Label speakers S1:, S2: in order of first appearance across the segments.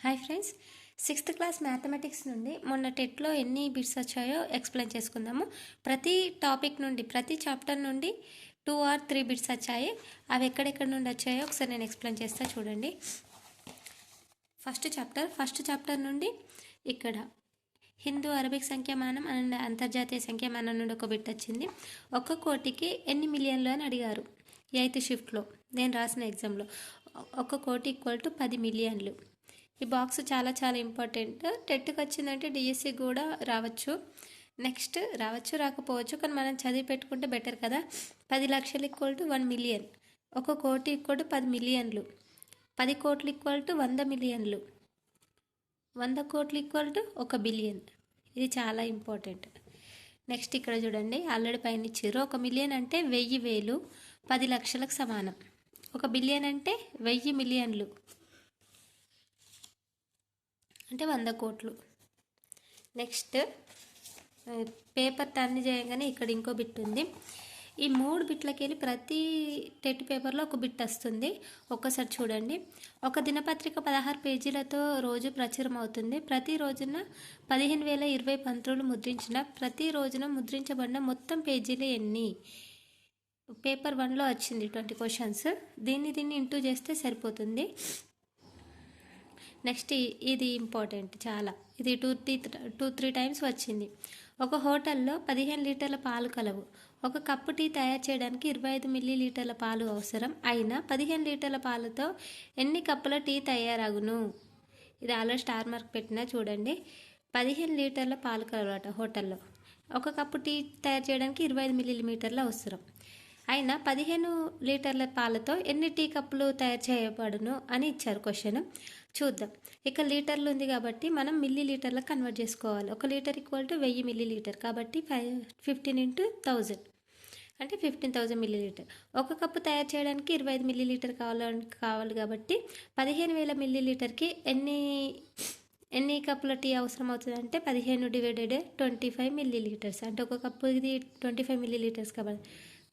S1: Hi friends, sixth class mathematics నుండి మొన్న టెట్లో ఎన్ని బిట్స్ వచ్చాయో ఎక్స్ప్లెయిన్ చేసుకుందాము. ప్రతి టాపిక్ నుండి, ప్రతి చాప్టర్ నుండి 2 or 3 బిట్స్ వచ్చాయి. అవి ఎక్కడెక్కడ నుండి వచ్చాయో ఒకసారి నేను ఎక్స్ప్లెయిన్ చేస్తా చూడండి. ఫస్ట్ చాప్టర్ నుండి ఇక్కడ హిందూ అరబిక్ సంఖ్యామానం అండ్ అంతర్జాతీయ సంఖ్యామానం నుండి ఒక బిట్ వచ్చింది. 1 కోటికి ఎన్ని మిలియన్లు అని అడిగారు. 8th షిఫ్ట్లో నేను రాసిన ఎగ్జామ్లో 1 కోటి = 10 మిలియన్లు. ఈ బాక్స్ చాలా చాలా ఇంపార్టెంట్. టెట్కి వచ్చిందంటే డిఎస్సి కూడా రావచ్చు, నెక్స్ట్ రావచ్చు రాకపోవచ్చు, కానీ మనం చదివి పెట్టుకుంటే బెటర్ కదా. 10 లక్షలు = 1 మిలియన్, 1 కోటి = 10 మిలియన్లు, 10 కోట్లు = 100 మిలియన్లు, 100 కోట్లు = 1 బిలియన్. ఇది చాలా ఇంపార్టెంట్. నెక్స్ట్ ఇక్కడ చూడండి, ఆల్రెడీ పైన ఇచ్చారు. 1 మిలియన్ అంటే 1000,000 10 లక్షలకు సమానం. 1 బిలియన్ అంటే 1000 మిలియన్లు అంటే 100 కోట్లు. నెక్స్ట్ పేపర్ టర్న్ చేయగానే ఇక్కడ ఇంకో బిట్ ఉంది. ఈ 3 బిట్లకి వెళ్ళి ప్రతి టెట్ పేపర్లో ఒక బిట్ వస్తుంది. ఒక్కసారి చూడండి. ఒక దినపత్రిక 16 పేజీలతో రోజు ప్రచురం అవుతుంది. ప్రతి రోజున 15,020 పంత్రులు ముద్రించిన ప్రతి రోజున ముద్రించబడిన మొత్తం పేజీలు ఎన్ని? పేపర్ 1లో వచ్చింది 20 క్వశ్చన్స్. దీన్ని ఇంటూ చేస్తే సరిపోతుంది. నెక్స్ట్ ఇది ఇంపార్టెంట్ చాలా, ఇది 2-3 టైమ్స్ వచ్చింది. ఒక హోటల్లో 15 లీటర్ల పాలు కలవు. ఒక కప్పు టీ తయారు చేయడానికి 25 మిల్లీలీటర్ల పాలు అవసరం. అయినా 15 లీటర్ల పాలతో ఎన్ని కప్పుల టీ తయారగును? ఇది ఆల్రెడీ స్టార్ మార్క్ పెట్టినా చూడండి. 15 లీటర్ల పాలు కలవట హోటల్లో. ఒక కప్పు టీ తయారు చేయడానికి 25 మిల్లీలీటర్ల అవసరం. అయినా 15 లీటర్ల పాలతో ఎన్ని టీ కప్పులు తయారు చేయబడును అని ఇచ్చారు క్వశ్చన్. చూద్దాం. ఇక లీటర్లు ఉంది కాబట్టి మనం మిల్లీలీటర్లకు కన్వర్ట్ చేసుకోవాలి. 1 లీటర్ = 1000 మిల్లీలీటర్ కాబట్టి 15 × 1000 అంటే 15,000 మిల్లీలీటర్. 1 కప్పు తయారు చేయడానికి 25 మిల్లీలీటర్ కావాలి కాబట్టి 15,000 మిల్లీలీటర్కి ఎన్ని కప్పుల టీ అవసరం అవుతుంది అంటే 15 / 25 మిల్లీలీటర్స్ అంటే 1 కప్పు ఇది 25 మిల్లీలీటర్స్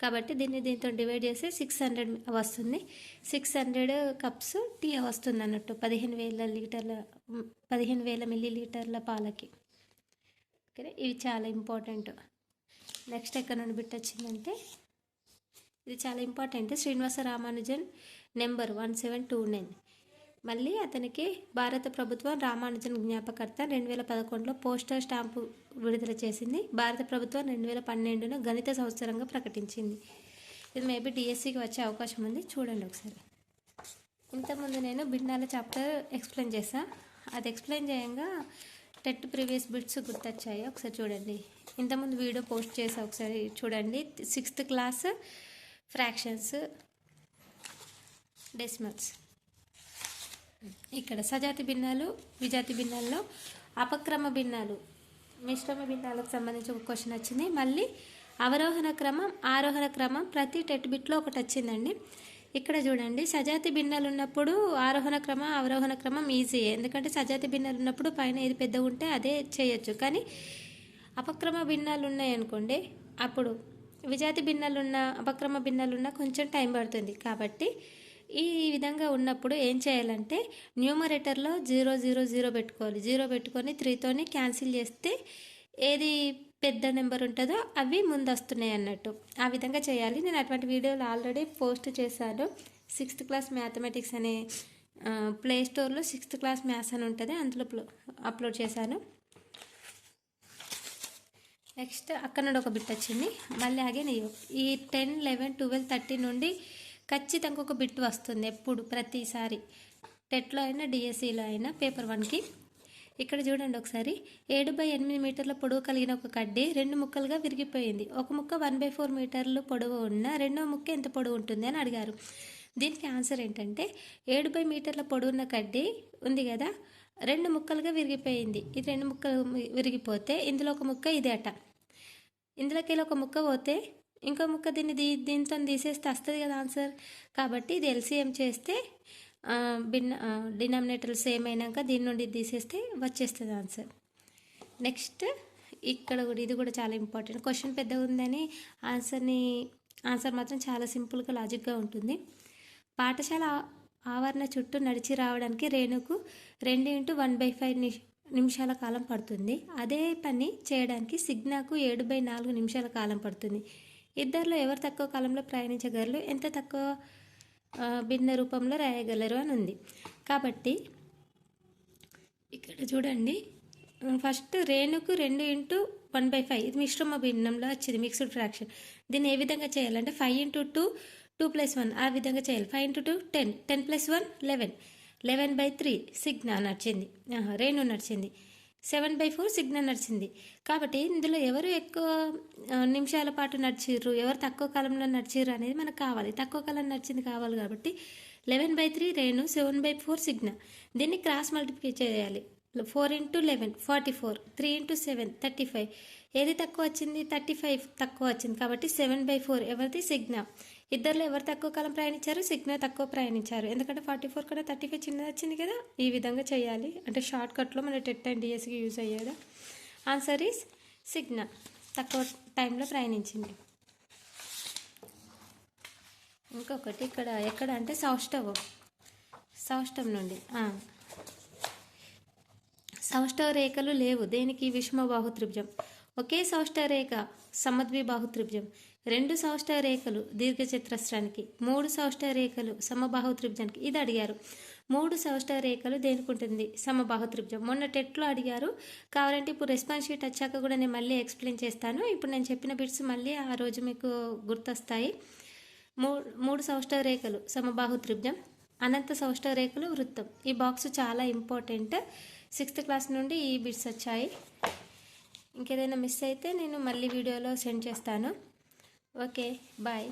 S1: కాబట్టి దీంతో డివైడ్ చేస్తే 600 వస్తుంది. 600 కప్స్ టీ వస్తుంది అన్నట్టు 15,000 మిల్లీలీటర్ల పాలకి. ఓకే, ఇవి చాలా ఇంపార్టెంట్. నెక్స్ట్ ఎక్కడ నుండి బిట్ వచ్చిందంటే ఇది చాలా ఇంపార్టెంట్. శ్రీనివాస రామానుజన్ నెంబర్ 1729. మళ్ళీ అతనికి భారత ప్రభుత్వం రామానుజన్ జ్ఞాపకార్థం 2011లో పోస్టల్ స్టాంపు విడుదల చేసింది. భారత ప్రభుత్వం 2012ను గణిత సంవత్సరంగా ప్రకటించింది. ఇది మేబీ డిఎస్సికి వచ్చే అవకాశం ఉంది, చూడండి ఒకసారి. ఇంతకుముందు నేను భిన్నాల చాప్టర్ ఎక్స్ప్లెయిన్ చేశాను. అది ఎక్స్ప్లెయిన్ చేయంగా టెట్ ప్రీవియస్ బిట్స్ గుర్తొచ్చాయి. ఒకసారి చూడండి. ఇంతకుముందు వీడియో పోస్ట్ చేసా, ఒకసారి చూడండి. 6th class fractions, decimals. ఇక్కడ సజాతి భిన్నాలు, విజాతి భిన్నాల్లో అపక్రమ భిన్నాలు, మిశ్రమ భిన్నాలకు సంబంధించి ఒక క్వశ్చన్ వచ్చింది. మళ్ళీ అవరోహణ క్రమం, ఆరోహణ క్రమం ప్రతి టెట్ బిట్లో ఒకటి వచ్చిందండి. ఇక్కడ చూడండి, సజాతి భిన్నాలు ఉన్నప్పుడు ఆరోహణ క్రమం, అవరోహణ క్రమం ఈజీయే, ఎందుకంటే సజాతి భిన్నాలు ఉన్నప్పుడు పైన ఏది పెద్దగా ఉంటే అదే చేయొచ్చు. కానీ అపక్రమ భిన్నాలు ఉన్నాయనుకోండి, అప్పుడు విజాతి భిన్నాలున్న, అపక్రమ భిన్నాలున్న కొంచెం టైం పడుతుంది. కాబట్టి ఈ విధంగా ఉన్నప్పుడు ఏం చేయాలంటే న్యూమరేటర్లో 000 పెట్టుకోవాలి. 0 పెట్టుకొని 3తోని క్యాన్సిల్ చేస్తే ఏది పెద్ద నెంబర్ ఉంటుందో అవి ముందు వస్తున్నాయి అన్నట్టు. ఆ విధంగా చేయాలి. నేను అటువంటి వీడియోలు ఆల్రెడీ పోస్ట్ చేశాను. 6th క్లాస్ మ్యాథమెటిక్స్ అనే ప్లే స్టోర్లో 6th క్లాస్ మ్యాథ్స్ అని ఉంటుంది, అందులో అప్లోడ్ చేశాను. నెక్స్ట్ అక్కడ నుండి ఒక బిట్ వచ్చింది. మళ్ళీ అగైన్ ఈ 10, 11, 12, 13 నుండి ఖచ్చితంగా ఒక బిట్ వస్తుంది ఎప్పుడు, ప్రతిసారి టెట్లో అయినా డిఎస్సిలో అయినా పేపర్ 1కి. ఇక్కడ చూడండి ఒకసారి. 7/8 మీటర్ల పొడవు కలిగిన ఒక కడ్డీ 2 ముక్కలుగా విరిగిపోయింది. ఒక ముక్క 1/4 మీటర్లు పొడవు ఉన్న రెండో ముక్క ఎంత పొడవు ఉంటుంది అని అడిగారు. దీనికి ఆన్సర్ ఏంటంటే 7 మీటర్ల పొడవు ఉన్న కడ్డీ ఉంది కదా, 2 ముక్కలుగా విరిగిపోయింది. ఈ 2 ముక్కలు విరిగిపోతే ఇందులో ఒక ముక్క ఇదే అట. ఇందులోకి వెళ్ళి ఒక ముక్క పోతే ఇంకో ముక్క దీంతో తీసేస్తే వస్తుంది కదా ఆన్సర్. కాబట్టి ఇది ఎల్సిఎం చేస్తే డినామినేటర్ సేమ్ అయినాక దీని నుండి తీసేస్తే వచ్చేస్తుంది ఆన్సర్. నెక్స్ట్ ఇక్కడ కూడా, ఇది కూడా చాలా ఇంపార్టెంట్. క్వశ్చన్ పెద్దగా ఉందని ఆన్సర్ మాత్రం చాలా సింపుల్గా లాజిక్గా ఉంటుంది. పాఠశాల ఆవరణ చుట్టూ నడిచి రావడానికి రేణుకు 2 × 1/5 నిమిషాల కాలం పడుతుంది. అదే పని చేయడానికి సిగ్నాకు 7/4 నిమిషాల కాలం పడుతుంది. ఇద్దరిలో ఎవరు తక్కువ కాలంలో ప్రయాణించగలరు, ఎంత తక్కువ భిన్న రూపంలో రాయగలరు అని ఉంది. కాబట్టి ఇక్కడ చూడండి, ఫస్ట్ రేణుకు 2 × 1/5 ఇది మిశ్రమ భిన్నంలో వచ్చింది, మిక్స్డ్ ఫ్రాక్షన్. దీన్ని ఏ విధంగా చేయాలంటే 5 × 2 2+1 ఆ విధంగా చేయాలి. 5 × 2 10 10+1 11 11/3 సిగ్నా నడిచింది, రేణు నడిచింది. 7/4 సిగ్నా నడిచింది. కాబట్టి ఇందులో ఎవరు ఎక్కువ నిమిషాల పాటు నడిచిర్రు, ఎవరు తక్కువ కాలంలో నడిచిర్రు అనేది మనకు కావాలి. తక్కువ కాలం నడిచింది కావాలి కాబట్టి 11/3 రేణు, 7/4 సిగ్నా. దీన్ని క్రాస్ మల్టిప్లై చేయాలి. 4 × 11 44, 3 × 7 35. ఏది తక్కువ వచ్చింది? 35 తక్కువ వచ్చింది. కాబట్టి 7/4 ఎవరిది? సిగ్నా. ఇద్దరిలో ఎవరు తక్కువ కాలం ప్రయాణించారు? సిగ్నా తక్కువ ప్రయాణించారు. ఎందుకంటే 44 కన్నా 35 చిన్నది వచ్చింది కదా. ఈ విధంగా చేయాలి. అంటే షార్ట్ కట్లో మన టెట్ అండ్ డిఎస్కి యూజ్ అయ్యేదా. ఆన్సర్ ఈస్ సిగ్నా తక్కువ టైంలో ప్రయాణించింది. ఇంకొకటి ఇక్కడ ఎక్కడ అంటే సౌష్టవం నుండి సౌష్టవ రేఖలు లేవు. దేనికి? విషమ బాహుత్రిభుజం. ఒకే సౌష్టవ రేఖ సమద్విబాహు త్రిభుజం. 2 సౌష్టవ రేఖలు దీర్ఘచతురస్రానికి, 3 సౌష్టవ రేఖలు సమబాహు త్రిభుజానికి. ఇది అడిగారు. 3 సౌష్టవ రేఖలు దేనికి ఉంటుంది? సమబాహు త్రిభుజం. మొన్న టెట్లో అడిగారు. కావాలంటే ఇప్పుడు రెస్పాన్స్ షీట్ వచ్చాక కూడా నేను మళ్ళీ ఎక్స్ప్లెయిన్ చేస్తాను. ఇప్పుడు నేను చెప్పిన బిట్స్ మళ్ళీ ఆ రోజు మీకు గుర్తొస్తాయి. 3 సౌష్టవ రేఖలు సమబాహు త్రిభుజం, అనంత సౌష్టవ రేఖలు వృత్తం. ఈ బాక్స్ చాలా ఇంపార్టెంట్. 6th క్లాస్ నుండి ఈ బిట్స్ వచ్చాయి. ఇంకేదైనా మిస్ అయితే నేను మళ్ళీ వీడియోలో సెండ్ చేస్తాను. Okay, bye.